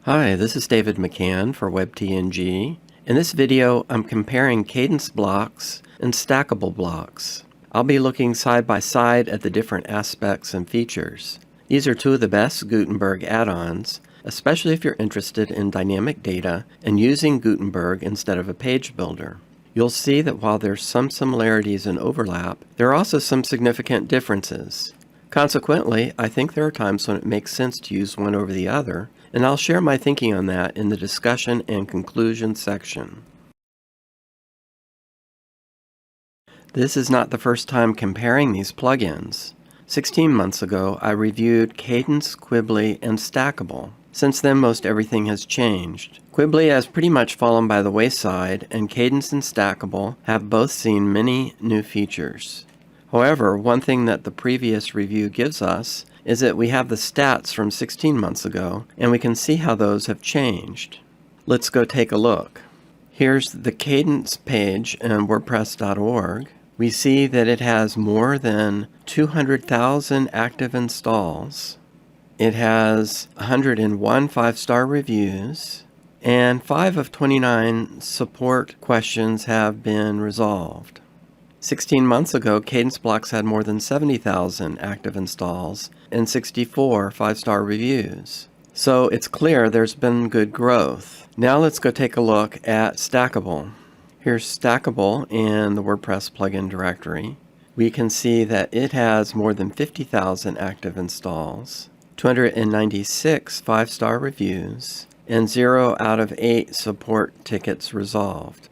Hi, this is David McCann for WebTNG. In this video, I'm comparing Kadence Blocks and Stackable Blocks. I'll be looking side by side at the different aspects and features. These are two of the best Gutenberg add-ons, especially if you're interested in dynamic data and using Gutenberg instead of a page builder. You'll see that while there's some similarities and overlap, there are also some significant differences. Consequently, I think there are times when it makes sense to use one over the other, and I'll share my thinking on that in the discussion and conclusion section. This is not the first time comparing these plugins. 16 months ago, I reviewed Kadence, Quibbly, and Stackable. Since then, most everything has changed. Quibbly has pretty much fallen by the wayside, and Kadence and Stackable have both seen many new features. However, one thing that the previous review gives us is that we have the stats from 16 months ago, and we can see how those have changed. Let's go take a look. Here's the Kadence page in WordPress.org. We see that it has more than 200,000 active installs. It has 101 5-star reviews, and 5 of 29 support questions have been resolved. 16 months ago, Kadence Blocks had more than 70,000 active installs and 64 5-star reviews. So it's clear there's been good growth. Now let's go take a look at Stackable. Here's Stackable in the WordPress plugin directory. We can see that it has more than 50,000 active installs, 296 5-star reviews, and 0 out of 8 support tickets resolved.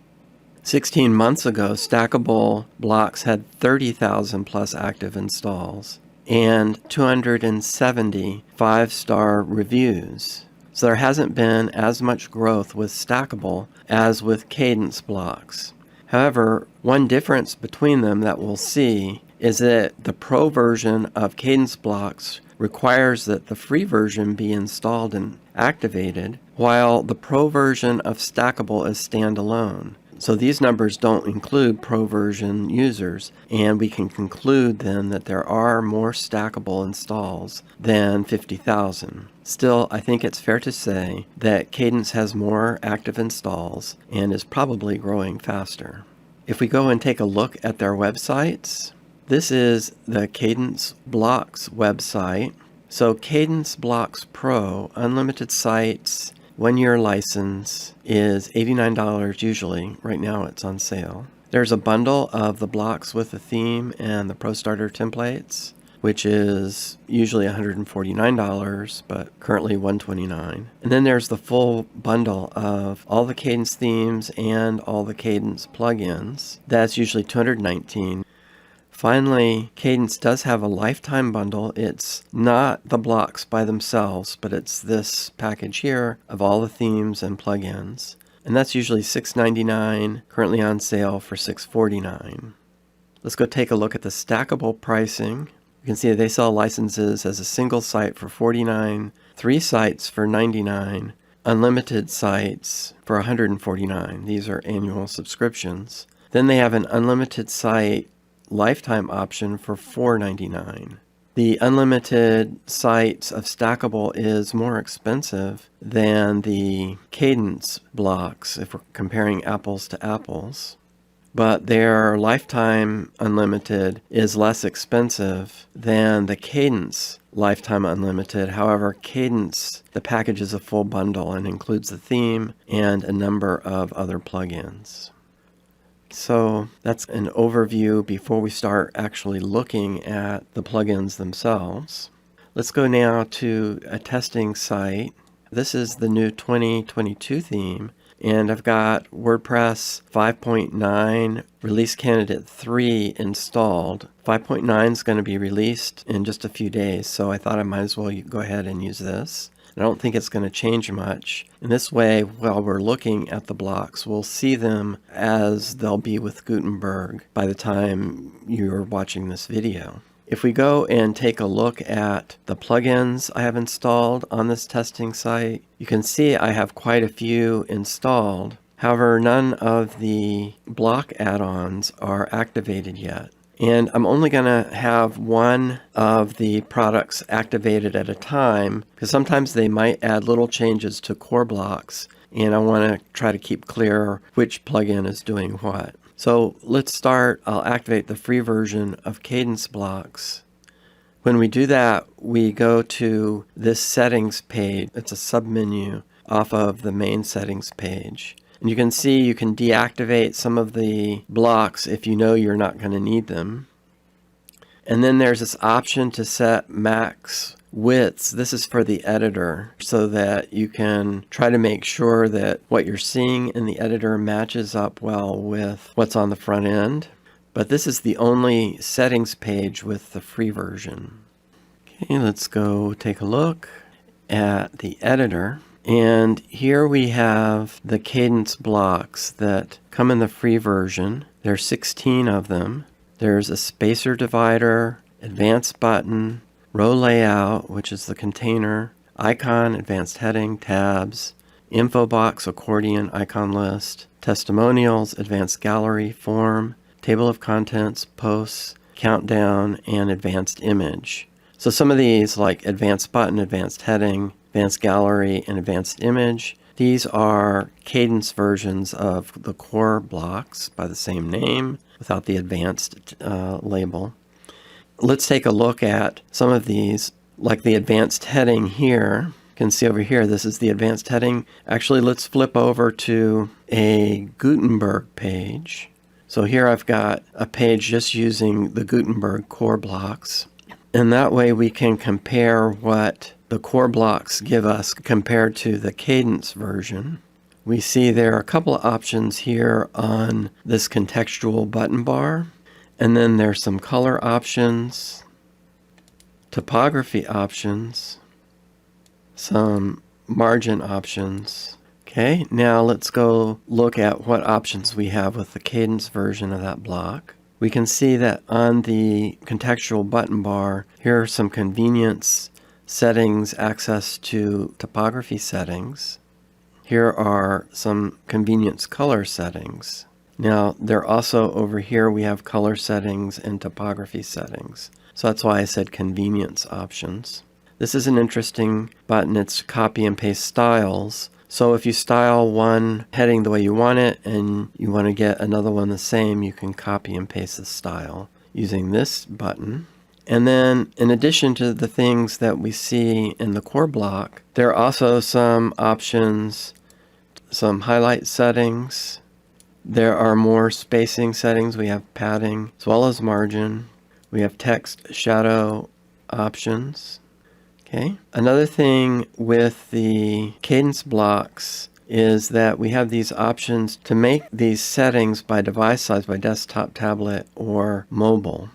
16 months ago, Stackable Blocks had 30,000 plus active installs and 270 5-star reviews. So there hasn't been as much growth with Stackable as with Kadence Blocks. However, one difference between them that we'll see is that the Pro version of Kadence Blocks requires that the free version be installed and activated, while the Pro version of Stackable is standalone. So these numbers don't include Pro version users, and we can conclude then that there are more Stackable installs than 50,000. Still, I think it's fair to say that Kadence has more active installs and is probably growing faster. If we go and take a look at their websites, this is the Kadence Blocks website. So Kadence Blocks Pro, unlimited sites, 1-year license is $89 usually. Right now it's on sale. There's a bundle of the blocks with the theme and the Pro Starter templates, which is usually $149, but currently $129. And then there's the full bundle of all the Kadence themes and all the Kadence plugins. That's usually $219. Finally, Kadence does have a lifetime bundle. It's not the blocks by themselves, but it's this package here of all the themes and plugins. And that's usually $6.99, currently on sale for $6.49. Let's go take a look at the Stackable pricing. You can see that they sell licenses as a single site for $49, 3 sites for $99, unlimited sites for $149. These are annual subscriptions. Then they have an unlimited site lifetime option for $4.99. The unlimited sites of Stackable is more expensive than the Kadence Blocks if we're comparing apples to apples, but their lifetime unlimited is less expensive than the Kadence lifetime unlimited. However, Kadence, the package is a full bundle and includes the theme and a number of other plugins. So that's an overview before we start actually looking at the plugins themselves. Let's go now to a testing site. This is the new 2022 theme, and I've got WordPress 5.9 Release Candidate 3 installed. 5.9 is going to be released in just a few days, so I thought I might as well go ahead and use this. I don't think it's going to change much. In this way, while we're looking at the blocks, we'll see them as they'll be with Gutenberg by the time you're watching this video. If we go and take a look at the plugins I have installed on this testing site, you can see I have quite a few installed. However, none of the block add-ons are activated yet. And I'm only going to have one of the products activated at a time, because sometimes they might add little changes to core blocks, and I want to try to keep clear which plugin is doing what. So let's start. I'll activate the free version of Kadence Blocks. When we do that, we go to this settings page. It's a submenu off of the main settings page. And you can see you can deactivate some of the blocks if you know you're not going to need them. And then there's this option to set max widths. This is for the editor, so that you can try to make sure that what you're seeing in the editor matches up well with what's on the front end. But this is the only settings page with the free version. Okay, let's go take a look at the editor. And here we have the Kadence blocks that come in the free version. There's 16 of them. There's a spacer divider, advanced button, row layout, which is the container, icon, advanced heading, tabs, info box, accordion, icon list, testimonials, advanced gallery, form, table of contents, posts, countdown, and advanced image. So some of these, like advanced button, advanced heading, advanced gallery, and advanced image, these are Kadence versions of the core blocks by the same name without the advanced label. Let's take a look at some of these, like the advanced heading here. You can see over here, this is the advanced heading. Actually, let's flip over to a Gutenberg page. So here I've got a page just using the Gutenberg core blocks. And that way we can compare what the core blocks give us compared to the Kadence version. We see there are a couple of options here on this contextual button bar. And then there's some color options, typography options, some margin options. Okay, now let's go look at what options we have with the Kadence version of that block. We can see that on the contextual button bar, here are some convenience settings, access to typography settings. Here are some convenience color settings. Now, they're also over here, we have color settings and typography settings. So that's why I said convenience options. This is an interesting button. It's copy and paste styles. So if you style one heading the way you want it and you want to get another one the same, you can copy and paste the style using this button. And then in addition to the things that we see in the core block, there are also some options, some highlight settings. There are more spacing settings. We have padding as well as margin. We have text shadow options. Okay. Another thing with the Kadence blocks is that we have these options to make these settings by device size, by desktop, tablet, or mobile.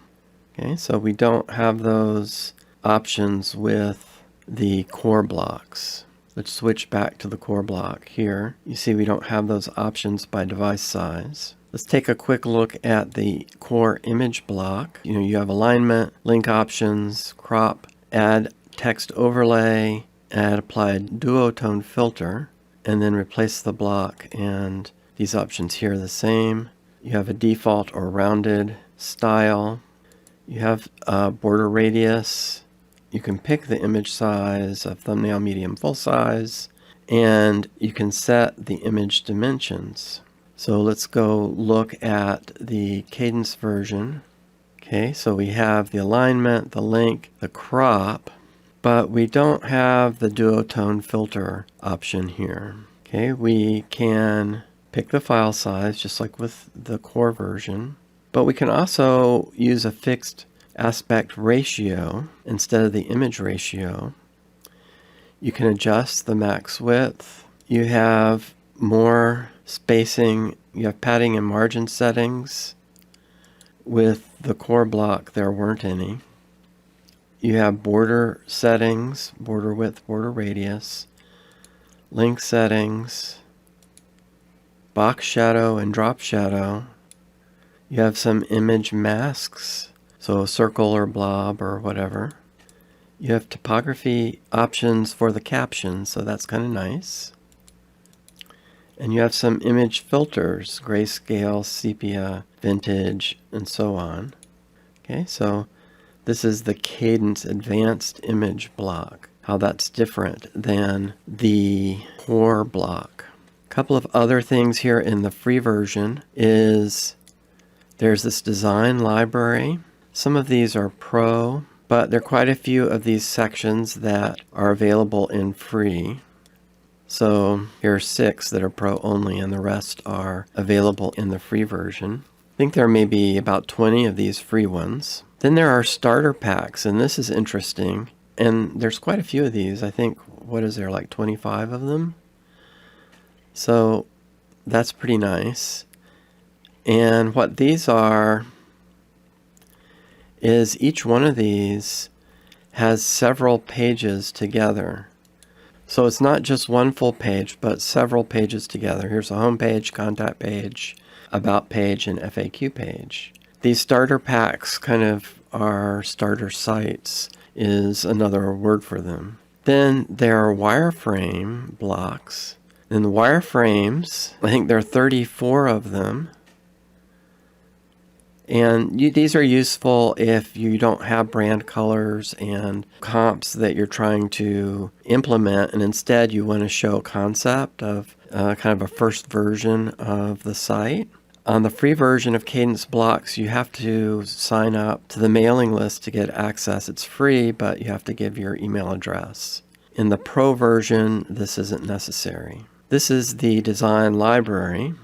Okay, so we don't have those options with the core blocks. Let's switch back to the core block here. You see we don't have those options by device size. Let's take a quick look at the core image block. You have alignment, link options, crop, add text overlay, add applied duotone filter, and then replace the block. And these options here are the same. You have a default or rounded style. You have a border radius. You can pick the image size of thumbnail, medium, full size, and you can set the image dimensions. So let's go look at the Kadence version. Okay, so we have the alignment, the link, the crop, but we don't have the duotone filter option here. Okay, we can pick the file size just like with the core version, but we can also use a fixed aspect ratio instead of the image ratio. You can adjust the max width. You have more spacing. You have padding and margin settings. With the core block, there weren't any. You have border settings, border width, border radius, link settings, box shadow and drop shadow. You have some image masks, so circle or blob or whatever. You have typography options for the captions, so that's kind of nice. And you have some image filters, grayscale, sepia, vintage, and so on. Okay, so this is the Kadence Advanced Image block, how that's different than the core block. A couple of other things here in the free version is there's this design library. Some of these are pro, but there are quite a few of these sections that are available in free. So here are 6 that are pro only, and the rest are available in the free version. I think there may be about 20 of these free ones. Then there are starter packs, and this is interesting. And there's quite a few of these. I think, what is there, like 25 of them? So that's pretty nice. And what these are is each one of these has several pages together. So it's not just one full page, but several pages together. Here's a home page, contact page, about page, and FAQ page. These starter packs kind of are starter sites, is another word for them. Then there are wireframe blocks. And the wireframes, I think there are 34 of them. And these are useful if you don't have brand colors and comps that you're trying to implement, and instead you want to show a concept of kind of a first version of the site. On the free version of Kadence Blocks, you have to sign up to the mailing list to get access. It's free, but you have to give your email address. In the pro version, this isn't necessary. This is the design library.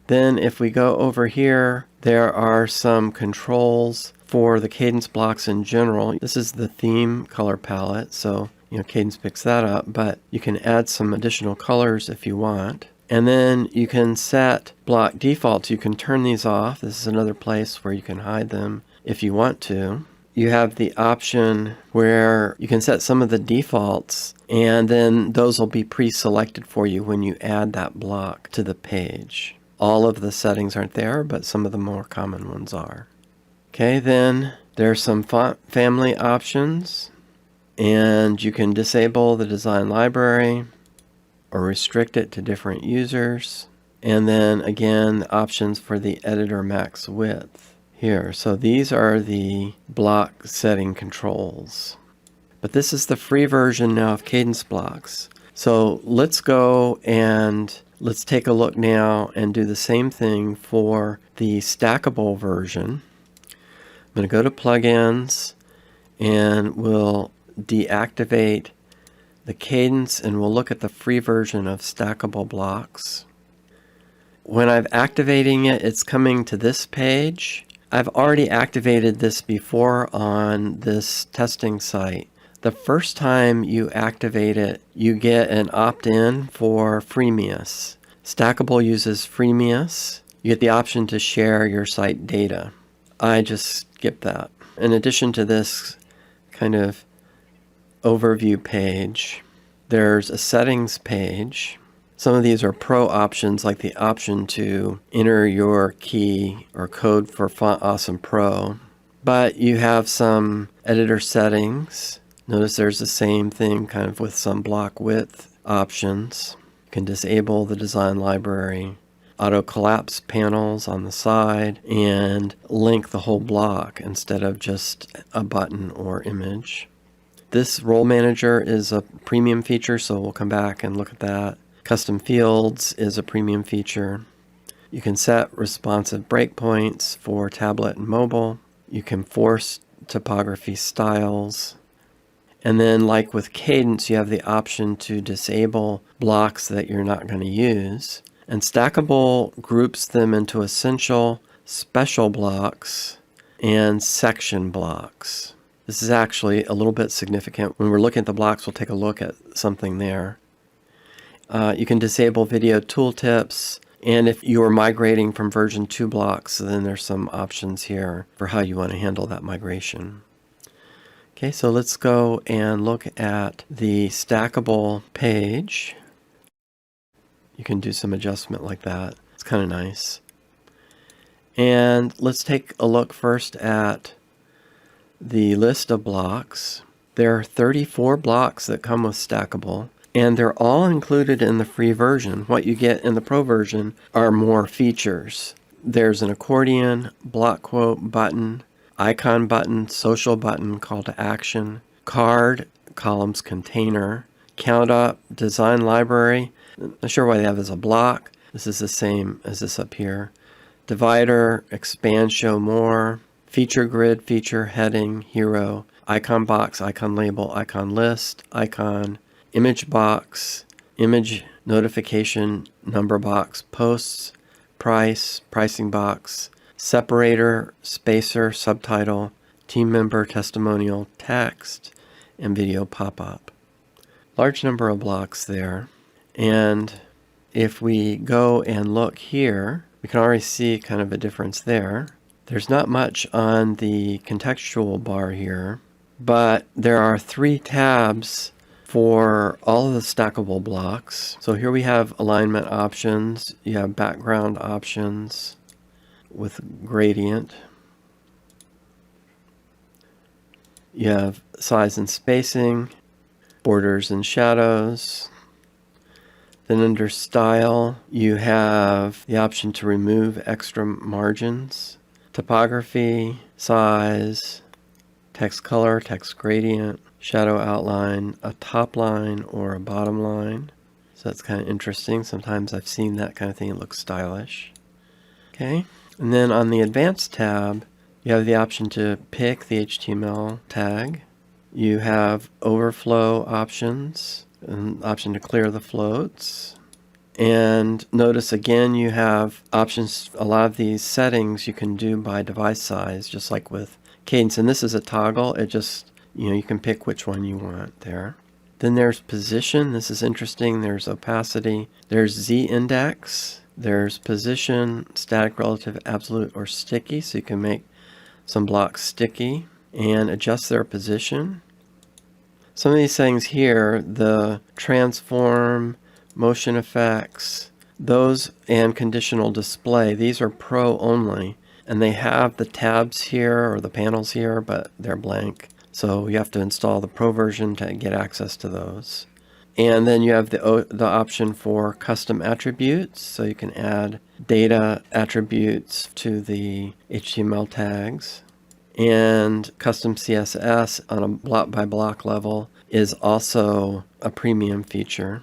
Then if we go over here, there are some controls for the Kadence blocks in general. This is the theme color palette, so Kadence picks that up, but you can add some additional colors if you want. And then you can set block defaults. You can turn these off. This is another place where you can hide them if you want to. You have the option where you can set some of the defaults, and then those will be pre-selected for you when you add that block to the page. All of the settings aren't there, but some of the more common ones are. Okay, then there's some font family options, and you can disable the design library or restrict it to different users. And then again, the options for the editor max width here. So these are the block setting controls. But this is the free version now of Kadence Blocks. So let's go and let's take a look now and do the same thing for the stackable version. I'm going to go to plugins and we'll deactivate the Kadence, and we'll look at the free version of Stackable Blocks. When I'm activating it, it's coming to this page. I've already activated this before on this testing site. The first time you activate it, you get an opt-in for Freemius. Stackable uses Freemius. You get the option to share your site data. I just skipped that. In addition to this kind of overview page, there's a settings page. Some of these are pro options, like the option to enter your key or code for Font Awesome Pro. But you have some editor settings. Notice there's the same thing kind of with some block width options. You can disable the design library, auto collapse panels on the side, and link the whole block instead of just a button or image. This role manager is a premium feature, so we'll come back and look at that. Custom fields is a premium feature. You can set responsive breakpoints for tablet and mobile. You can force typography styles. And then, like with Kadence, you have the option to disable blocks that you're not going to use. And Stackable groups them into essential, special blocks, and section blocks. This is actually a little bit significant. When we're looking at the blocks, we'll take a look at something there. You can disable video tooltips, and if you are migrating from version 2 blocks, then there's some options here for how you want to handle that migration. Okay, so let's go and look at the stackable page. You can do some adjustment like that. It's kind of nice. And let's take a look first at the list of blocks. There are 34 blocks that come with Stackable, and they're all included in the free version. What you get in the pro version are more features. There's an accordion, block quote, button, icon button, social button, call to action, card, columns container, count up, design library. Not sure why they have as a block. This is the same as this up here. Divider, expand, show more, feature grid, feature, heading, hero, icon box, icon label, icon list, icon, image box, image notification, number box, posts, price, pricing box, separator, spacer, subtitle, team member, testimonial, text, and video pop-up. Large number of blocks there. And if we go and look here, we can already see kind of a difference there. There's not much on the contextual bar here, but there are 3 tabs for all of the stackable blocks. So here we have alignment options, you have background options with gradient, you have size and spacing, borders and shadows. Then under style, you have the option to remove extra margins, typography, size, text color, text gradient, shadow outline, a top line or a bottom line. So that's kind of interesting. Sometimes I've seen that kind of thing. It looks stylish. Okay. And then on the advanced tab, you have the option to pick the HTML tag. You have overflow options, an option to clear the floats. And notice again you have options. A lot of these settings you can do by device size, just like with Kadence. And this is a toggle. It just, you can pick which one you want there. Then there's position. This is interesting. There's opacity. There's z-index. There's position, static, relative, absolute, or sticky. So you can make some blocks sticky and adjust their position. Some of these things here, the transform, motion effects, those, and conditional display, these are Pro only, and they have the tabs here or the panels here, but they're blank. So you have to install the Pro version to get access to those. And then you have the option for custom attributes, so you can add data attributes to the HTML tags. And custom CSS on a block by block level is also a premium feature.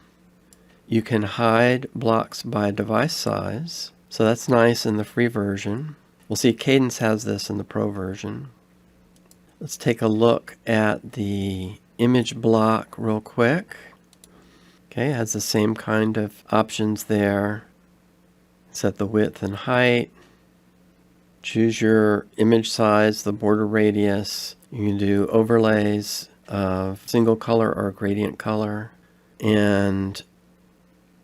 You can hide blocks by device size, so that's nice in the free version. We'll see Kadence has this in the Pro version. Let's take a look at the image block real quick. Okay, it has the same kind of options there. Set the width and height. Choose your image size, the border radius. You can do overlays of single color or gradient color. And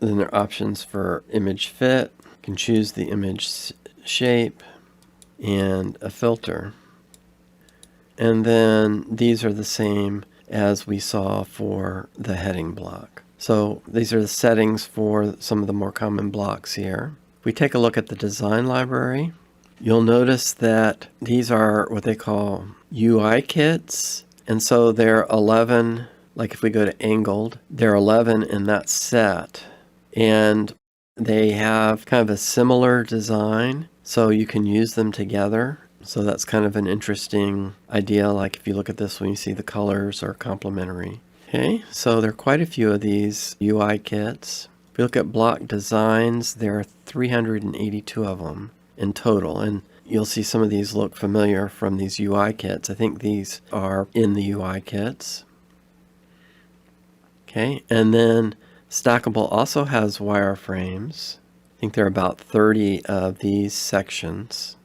then there are options for image fit. You can choose the image shape and a filter. And then these are the same as we saw for the heading block. So these are the settings for some of the more common blocks here. If we take a look at the design library, you'll notice that these are what they call UI kits. And so they're 11, like if we go to angled, they're 11 in that set. And they have kind of a similar design, so you can use them together. So that's kind of an interesting idea, like if you look at this when you see the colors are complementary. Okay, so there are quite a few of these UI kits. If you look at block designs, there are 382 of them in total, and you'll see some of these look familiar from these UI kits. I think these are in the UI kits. Okay, and then Stackable also has wireframes. I think there are about 30 of these sections.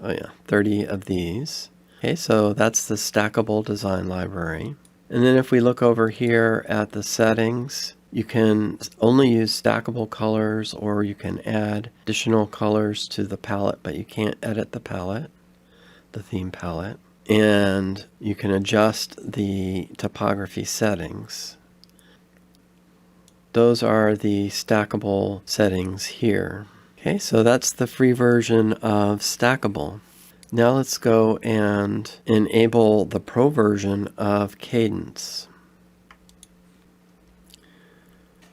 Oh yeah, 30 of these. Okay, so that's the Stackable design library. And then if we look over here at the settings, you can only use stackable colors, or you can add additional colors to the palette, but you can't edit the palette, the theme palette. And you can adjust the typography settings. Those are the stackable settings here. Okay, so that's the free version of Stackable. Now let's go and enable the Pro version of Kadence.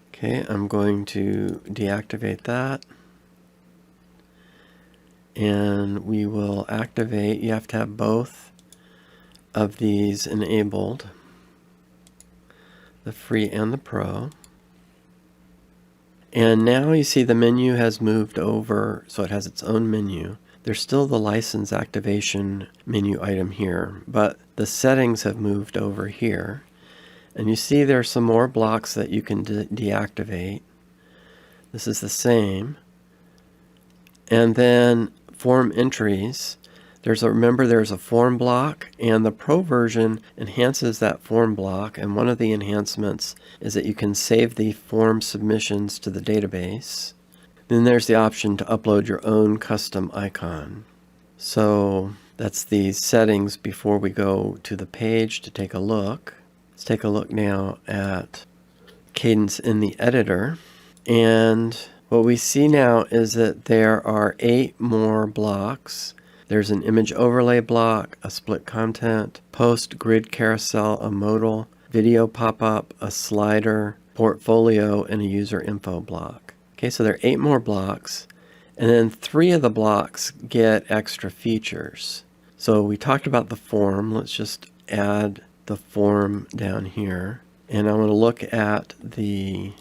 Okay, I'm going to deactivate that. and we will activate. You have to have both of these enabled, the free and the pro. And now you see the menu has moved over, so it has its own menu. There's still the license activation menu item here, but the settings have moved over here. And you see there's some more blocks that you can deactivate. This is the same. And then form entries. Remember there's a form block, and the Pro version enhances that form block, and one of the enhancements is that you can save the form submissions to the database. Then there's the option to upload your own custom icon. So that's the settings before we go to the page to take a look. Let's take a look now at Kadence in the editor. And what we see now is that there are 8 more blocks. There's an image overlay block, a split content, post, grid carousel, a modal, video pop-up, a slider, portfolio, and a user info block. Okay, so there are 8 more blocks, and then 3 of the blocks get extra features. So we talked about the form. Let's just add the form down here. And I want to look at the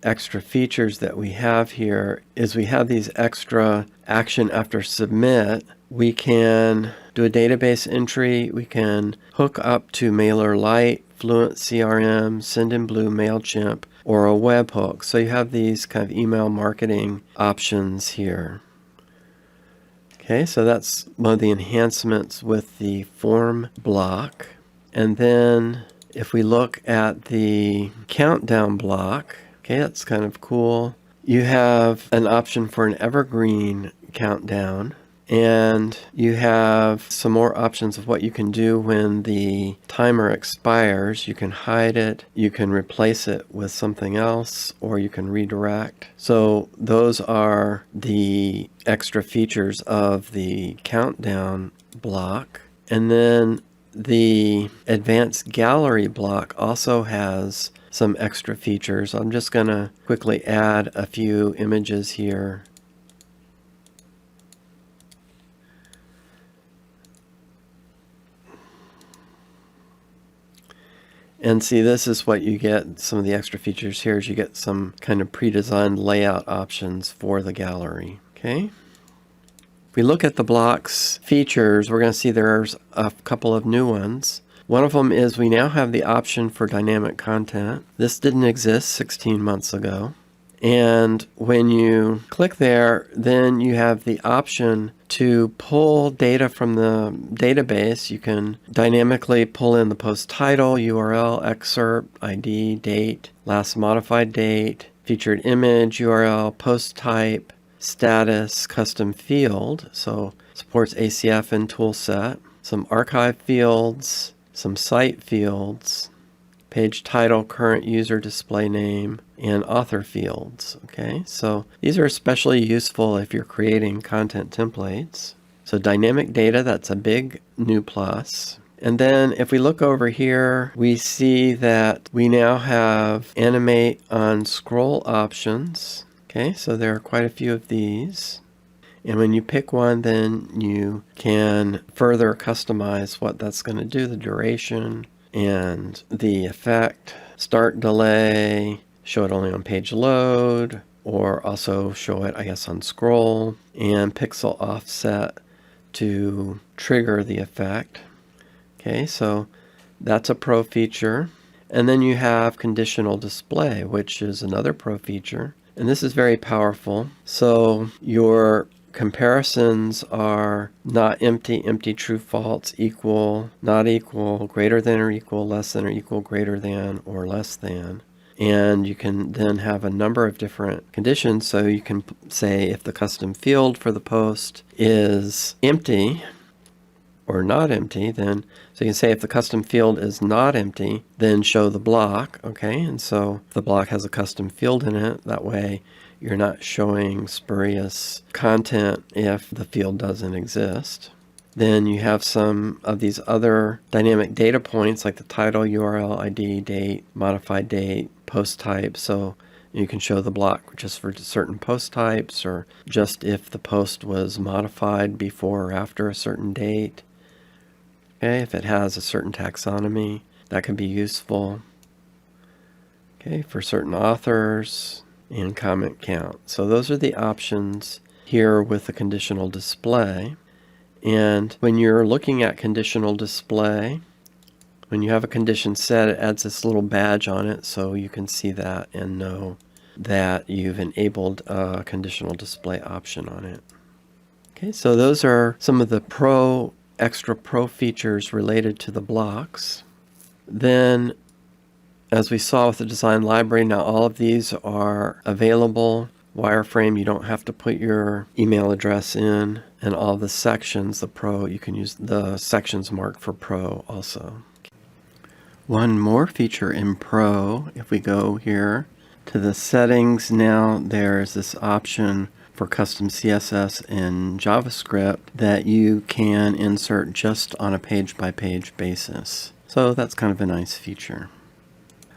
extra features that we have here. Is we have these extra action after submit. We can do a database entry. We can hook up to MailerLite, Fluent CRM, Sendinblue, MailChimp, or a webhook. So you have these kind of email marketing options here. Okay, so that's one of the enhancements with the form block. And then if we look at the countdown block, okay, that's kind of cool. You have an option for an evergreen countdown, and you have some more options of what you can do when the timer expires. You can hide it, you can replace it with something else, or you can redirect. So those are the extra features of the countdown block. And then the advanced gallery block also has some extra features. I'm just going to quickly add a few images here. And see, this is what you get. Some of the extra features here is you get some kind of pre-designed layout options for the gallery. Okay. If we look at the blocks features, we're going to see there's a couple of new ones. One of them is we now have the option for dynamic content. This didn't exist 16 months ago. And when you click there, then you have the option to pull data from the database. You can dynamically pull in the post title, URL, excerpt, ID, date, last modified date, featured image, URL, post type, status, custom field. So supports ACF and toolset, some archive fields, some site fields, page title, current user display name, and author fields. Okay, so these are especially useful if you're creating content templates. So dynamic data, that's a big new plus. And then if we look over here, we see that we now have animate on scroll options. Okay, so there are quite a few of these. And when you pick one, then you can further customize what that's going to do, the duration and the effect, start delay, show it only on page load, or also show it, I guess, on scroll, and pixel offset to trigger the effect. Okay, so that's a pro feature. And then you have conditional display, which is another pro feature. And this is very powerful. So your comparisons are not empty, empty, true, false, equal, not equal, greater than or equal, less than or equal, greater than or less than. And you can then have a number of different conditions. So you can say if the custom field for the post is empty or not empty, then so you can say if the custom field is not empty, then show the block. Okay, and so the block has a custom field in it. That way you're not showing spurious content if the field doesn't exist. Then you have some of these other dynamic data points like the title, URL, ID, date, modified date, post type. So You can show the block just for certain post types, or just if the post was modified before or after a certain date. Okay, if it has a certain taxonomy, that can be useful. Okay, for certain authors, and comment count. So those are the options here with the conditional display. And when you're looking at conditional display, when you have a condition set, it adds this little badge on it so you can see that and know that you've enabled a conditional display option on it. Okay, so those are some of the extra pro features related to the blocks. Then, as we saw with the design library, now all of these are available. Wireframe, you don't have to put your email address in, and all the sections, the pro, you can use the sections marked for pro also. One more feature in Pro, if we go here to the settings, now there's this option for custom CSS and JavaScript that you can insert just on a page-by-page basis. So that's kind of a nice feature.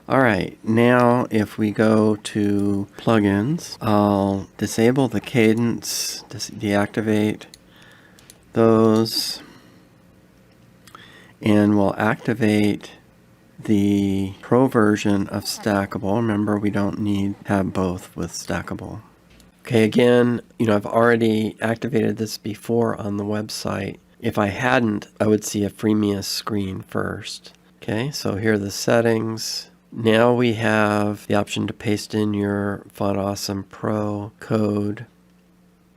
Alright, now if we go to plugins, I'll disable the Kadence, deactivate those, and we'll activate the Pro version of Stackable. Remember, we don't need to have both with Stackable. Okay, again, I've already activated this before on the website. If I hadn't, I would see a freemium screen first. Okay, so here are the settings. Now we have the option to paste in your Font Awesome Pro code.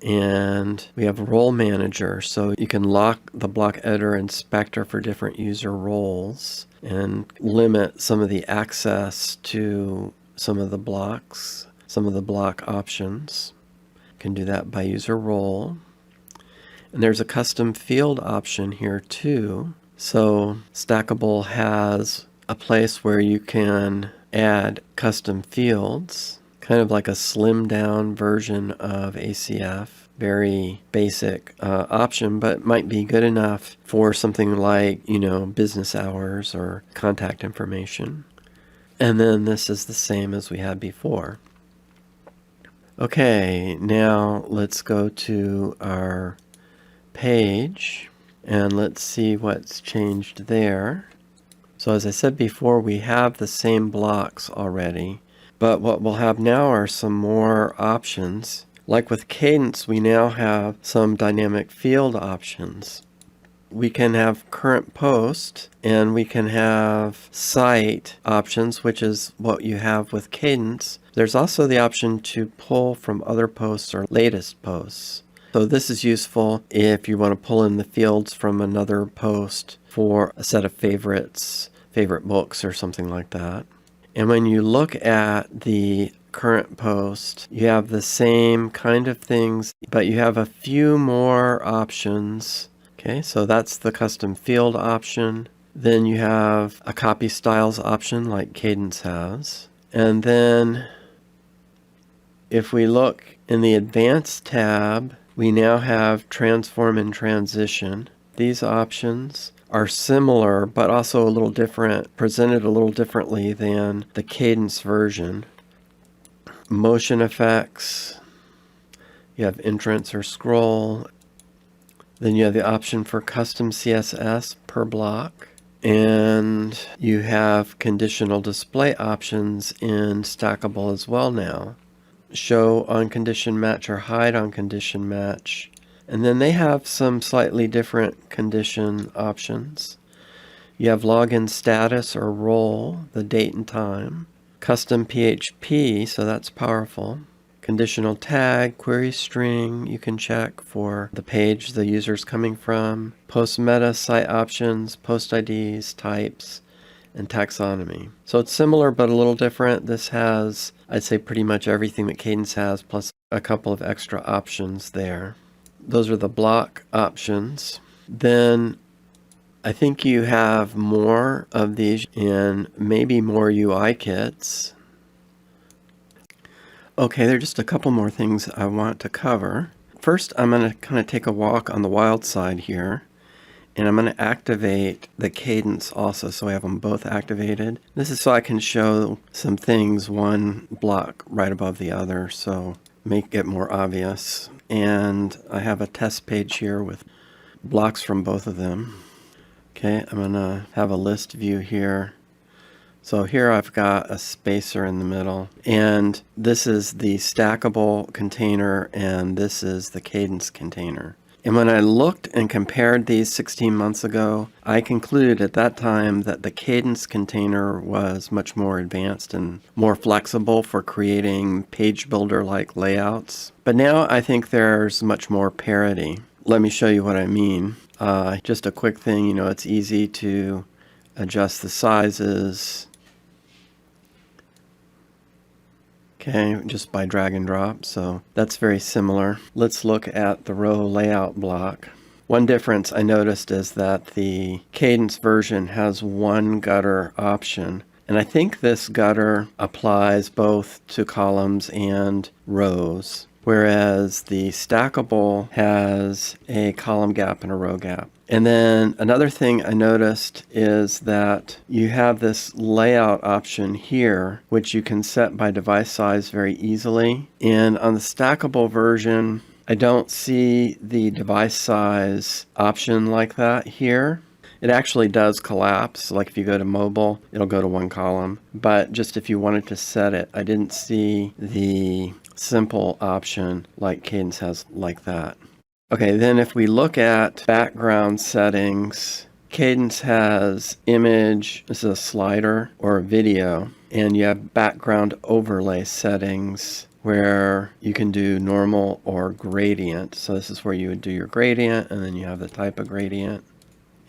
And we have Role Manager, so you can lock the block editor inspector for different user roles and limit some of the access to some of the blocks, some of the block options. You can do that by user role. And there's a custom field option here too. So Stackable has a place where you can add custom fields, kind of like a slimmed down version of ACF. Very basic option, but might be good enough for something like, business hours or contact information. And then this is the same as we had before. Okay, now let's go to our page and let's see what's changed there. So as I said before, we have the same blocks already, but what we'll have now are some more options. Like with Kadence, we now have some dynamic field options. We can have current post, and we can have cite options, which is what you have with Kadence. There's also the option to pull from other posts or latest posts. So this is useful if you want to pull in the fields from another post for a set of favorites, favorite books, or something like that. And when you look at the current post, you have the same kind of things, but you have a few more options. Okay, so that's the custom field option. Then you have a copy styles option like Kadence has. And then if we look in the advanced tab, we now have transform and transition. These options are similar, but also a little different, presented a little differently than the Kadence version. Motion effects, you have entrance or scroll, then you have the option for custom CSS per block, and you have conditional display options in Stackable as well now. Show on condition match or hide on condition match, and then they have some slightly different condition options. You have login status or role, the date and time. Custom PHP, so that's powerful. Conditional tag, query string, you can check for the page the user's coming from. Post meta, site options, post IDs, types, and taxonomy. So it's similar but a little different. This has, I'd say, pretty much everything that Kadence has, plus a couple of extra options there. Those are the block options. Then I think you have more of these and maybe more UI kits. Okay, there are just a couple more things I want to cover. First, I'm going to kind of take a walk on the wild side here And I'm going to activate the cadence also, so I have them both activated. This is so I can show some things one block right above the other, so make it more obvious. And I have a test page here with blocks from both of them. Okay, I'm going to have a list view here. So here I've got a spacer in the middle, and this is the stackable container, and this is the cadence container. And when I looked and compared these 16 months ago, I concluded at that time that the cadence container was much more advanced and more flexible for creating page builder-like layouts. But now I think there's much more parity. Let me show you what I mean. Just a quick thing, you know, it's easy to adjust the sizes. Okay, just by drag and drop, so that's very similar. Let's look at the row layout block. One difference I noticed is that the Kadence version has one gutter option, and I think this gutter applies both to columns and rows, whereas the Stackable has a column gap and a row gap. And then another thing I noticed is that you have this layout option here, which you can set by device size very easily. And on the Stackable version, I don't see the device size option like that here. It actually does collapse. Like if you go to mobile, it'll go to one column. But just if you wanted to set it, I didn't see the simple option like Kadence has like that. Okay, then if we look at background settings, Kadence has image, this is a slider or a video, and you have background overlay settings where you can do normal or gradient. So this is where you would do your gradient, and then you have the type of gradient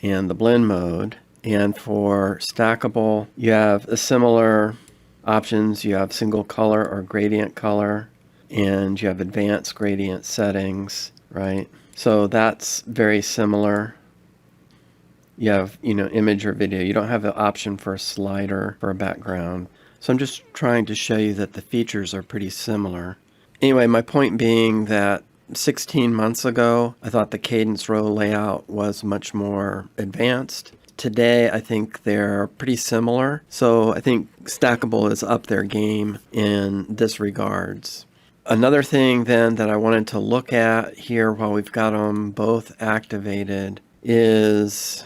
and the blend mode. And for Stackable, you have a similar options. You have single color or gradient color, and you have advanced gradient settings. Right? So that's very similar. You have, image or video. You don't have the option for a slider for a background. So I'm just trying to show you that the features are pretty similar. Anyway, my point being that 16 months ago, I thought the Kadence row layout was much more advanced. Today, I think they're pretty similar. So I think Stackable is up their game in this regards. Another thing then that I wanted to look at here while we've got them both activated is,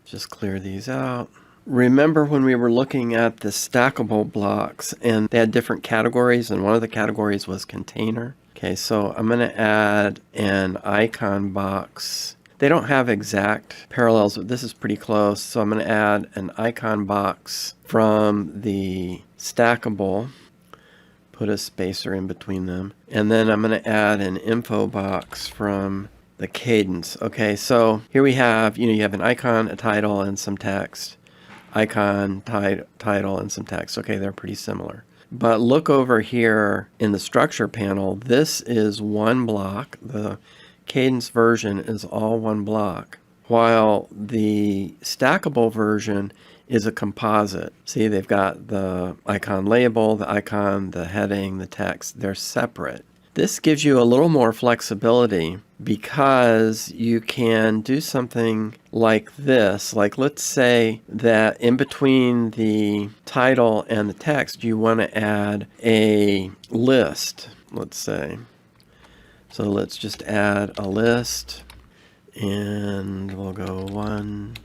just clear these out. Remember when we were looking at the stackable blocks and they had different categories, and one of the categories was container. Okay, so I'm going to add an icon box. They don't have exact parallels, but this is pretty close. So I'm going to add an icon box from the stackable. Put a spacer in between them, and then I'm going to add an info box from the Kadence. Okay, so here we have, you have an icon, a title, and some text. Icon, title, and some text. Okay, they're pretty similar. But look over here in the structure panel. This is one block. The Kadence version is all one block, while the Stackable version is a composite. See, they've got the icon label, the icon, the heading, the text. They're separate. This gives you a little more flexibility because you can do something like this. Like let's say that in between the title and the text, you want to add a list, let's say. So let's just add a list, and we'll go 1.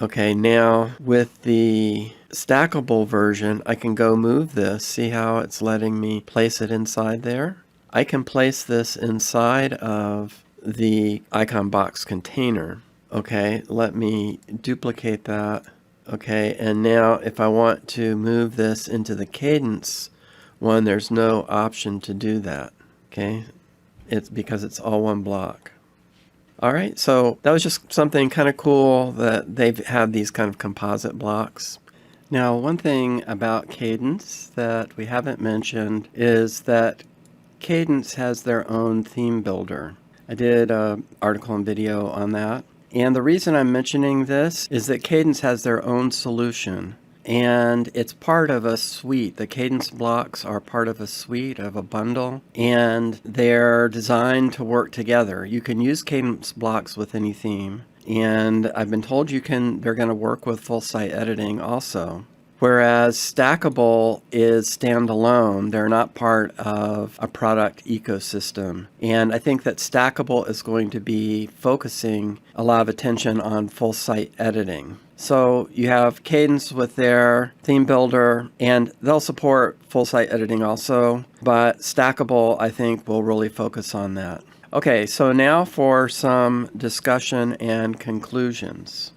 Okay, now with the stackable version, I can go move this. See how it's letting me place it inside there? I can place this inside of the icon box container. Okay, let me duplicate that. Okay, and now if I want to move this into the Kadence one, there's no option to do that. Okay, it's because it's all one block. All right, so that was just something kind of cool that they've had these kind of composite blocks. Now, one thing about Kadence that we haven't mentioned is that Kadence has their own theme builder. I did an article and video on that. And the reason I'm mentioning this is that Kadence has their own solution. And it's part of a suite. The Kadence blocks are part of a suite, of a bundle, and they're designed to work together. You can use Kadence blocks with any theme. and I've been told they're going to work with full site editing also. Whereas Stackable is standalone, they're not part of a product ecosystem. And I think that Stackable is going to be focusing a lot of attention on full site editing. So you have Kadence with their theme builder, and they'll support full site editing also, but Stackable, I think, will really focus on that. Okay, so now for some discussion and conclusions.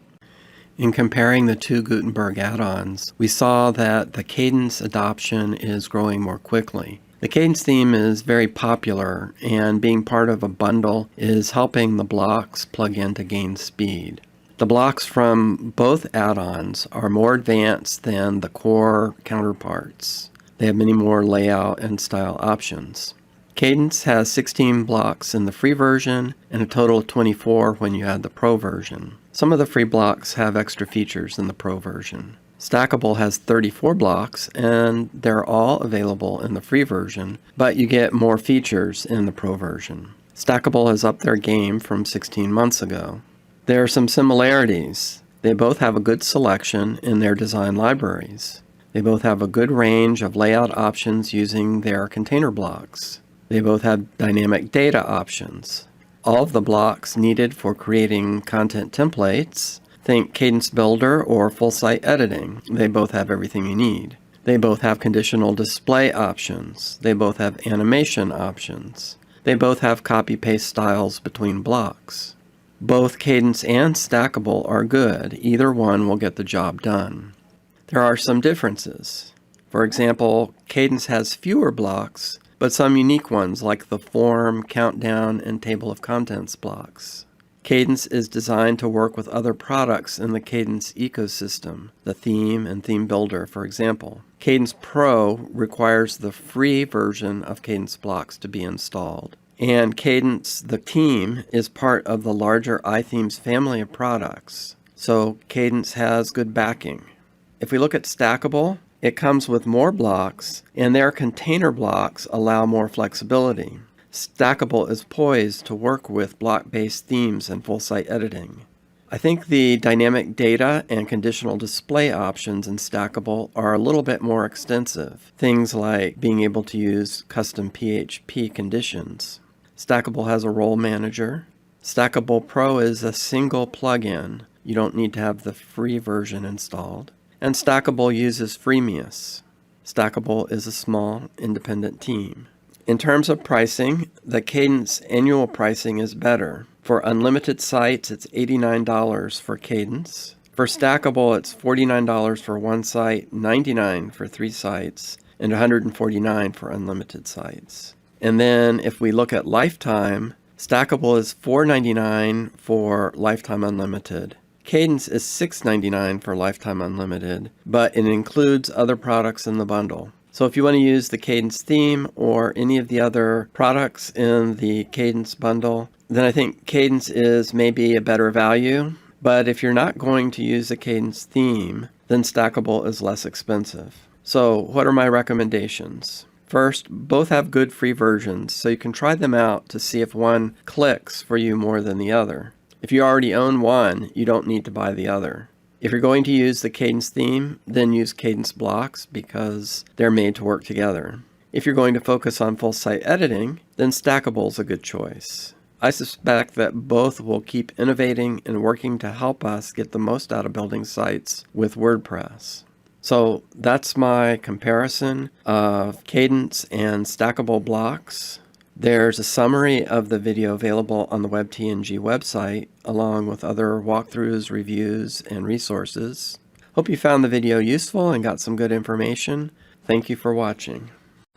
In comparing the two Gutenberg add-ons, we saw that the Kadence adoption is growing more quickly. The Kadence theme is very popular, and being part of a bundle is helping the blocks plug in to gain speed. The blocks from both add-ons are more advanced than the core counterparts. They have many more layout and style options. Kadence has 16 blocks in the free version and a total of 24 when you add the Pro version. Some of the free blocks have extra features in the Pro version. Stackable has 34 blocks, and they're all available in the free version, but you get more features in the Pro version. Stackable has upped their game from 16 months ago. There are some similarities. They both have a good selection in their design libraries. They both have a good range of layout options using their container blocks. They both have dynamic data options. All of the blocks needed for creating content templates, think Kadence Builder or full site editing. They both have everything you need. They both have conditional display options. They both have animation options. They both have copy-paste styles between blocks. Both Kadence and Stackable are good. Either one will get the job done. There are some differences. For example, Kadence has fewer blocks, but some unique ones like the form, countdown, and table of contents blocks. Kadence is designed to work with other products in the Kadence ecosystem, the theme and theme builder, for example. Kadence Pro requires the free version of Kadence Blocks to be installed. And Kadence, the theme, is part of the larger iThemes family of products. So Kadence has good backing. If we look at Stackable, it comes with more blocks, and their container blocks allow more flexibility. Stackable is poised to work with block-based themes and full-site editing. I think the dynamic data and conditional display options in Stackable are a little bit more extensive. Things like being able to use custom PHP conditions. Stackable has a role manager. Stackable Pro is a single plugin. You don't need to have the free version installed. And Stackable uses Freemius. Stackable is a small, independent team. In terms of pricing, the Kadence annual pricing is better. For unlimited sites, it's $89 for Kadence. For Stackable, it's $49 for one site, $99 for 3 sites, and $149 for unlimited sites. And then if we look at lifetime, Stackable is $4.99 for lifetime unlimited. Kadence is $6.99 for lifetime unlimited, but it includes other products in the bundle. So if you want to use the Kadence theme or any of the other products in the Kadence bundle, then I think Kadence is maybe a better value. But if you're not going to use the Kadence theme, then Stackable is less expensive. So what are my recommendations? First, both have good free versions, so you can try them out to see if one clicks for you more than the other. If you already own one, you don't need to buy the other. If you're going to use the Kadence theme, then use Kadence Blocks because they're made to work together. If you're going to focus on full site editing, then Stackable is a good choice. I suspect that both will keep innovating and working to help us get the most out of building sites with WordPress. So that's my comparison of Kadence and Stackable Blocks. There's a summary of the video available on the WebTNG website, along with other walkthroughs, reviews, and resources. Hope you found the video useful and got some good information. Thank you for watching.